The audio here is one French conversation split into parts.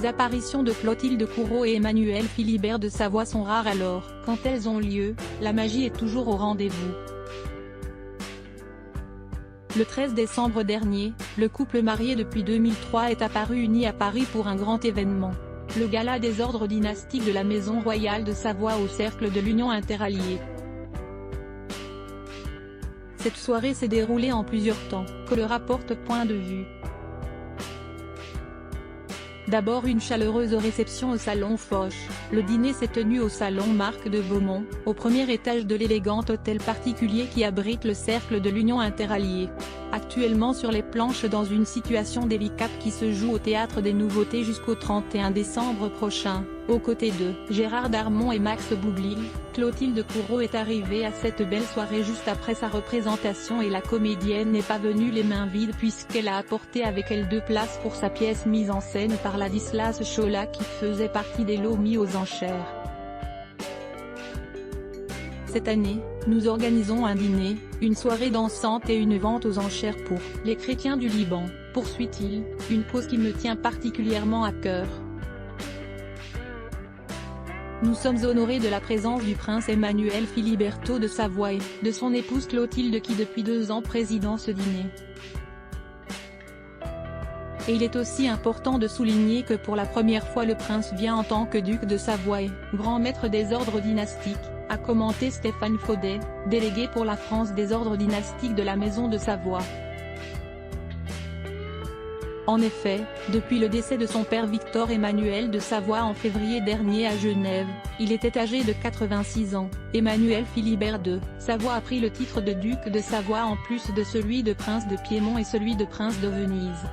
apparitions de Clotilde Courreau et Emmanuel Philibert de Savoie sont rares alors. Quand elles ont lieu, la magie est toujours au rendez-vous. Le 13 décembre dernier, le couple marié depuis 2003 est apparu uni à Paris pour un grand événement. Le gala des ordres dynastiques de la Maison royale de Savoie au Cercle de l'Union interalliée. Cette soirée s'est déroulée en plusieurs temps, que le rapporte Point de Vue. D'abord une chaleureuse réception au salon Foch. Le dîner s'est tenu au salon Marc de Beaumont, au premier étage de l'élégant hôtel particulier qui abrite le Cercle de l'Union interalliée. Actuellement sur les planches dans une situation délicate qui se joue au Théâtre des Nouveautés jusqu'au 31 décembre prochain, aux côtés de Gérard Darmon et Max Boublil, Clotilde Courreau est arrivée à cette belle soirée juste après sa représentation et la comédienne n'est pas venue les mains vides puisqu'elle a apporté avec elle 2 places pour sa pièce mise en scène par Ladislas Chola qui faisait partie des lots mis aux enchères. Cette année, nous organisons un dîner, une soirée dansante et une vente aux enchères pour les chrétiens du Liban, poursuit-il, une cause qui me tient particulièrement à cœur. Nous sommes honorés de la présence du prince Emmanuel Filiberto de Savoie et de son épouse Clotilde qui depuis 2 ans président ce dîner. Et il est aussi important de souligner que pour la première fois le prince vient en tant que duc de Savoie et grand maître des ordres dynastiques, a commenté Stéphane Faudet, délégué pour la France des ordres dynastiques de la Maison de Savoie. En effet, depuis le décès de son père Victor Emmanuel de Savoie en février dernier à Genève, il était âgé de 86 ans, Emmanuel Philibert de Savoie a pris le titre de duc de Savoie en plus de celui de prince de Piémont et celui de prince de Venise.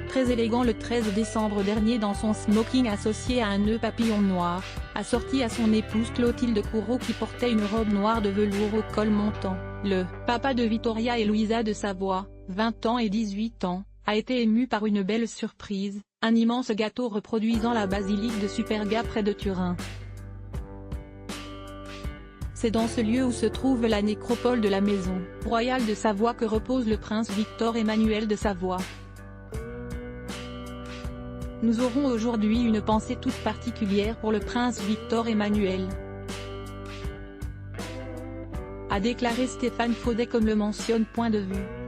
Très élégant le 13 décembre dernier dans son smoking associé à un nœud papillon noir, assorti à son épouse Clotilde Courreau qui portait une robe noire de velours au col montant, le papa de Vittoria et Louisa de Savoie, 20 ans et 18 ans, a été ému par une belle surprise, un immense gâteau reproduisant la basilique de Superga près de Turin. C'est dans ce lieu où se trouve la nécropole de la Maison royale de Savoie que repose le prince Victor Emmanuel de Savoie. Nous aurons aujourd'hui une pensée toute particulière pour le prince Victor Emmanuel, a déclaré Stéphane Faudet comme le mentionne Point de Vue.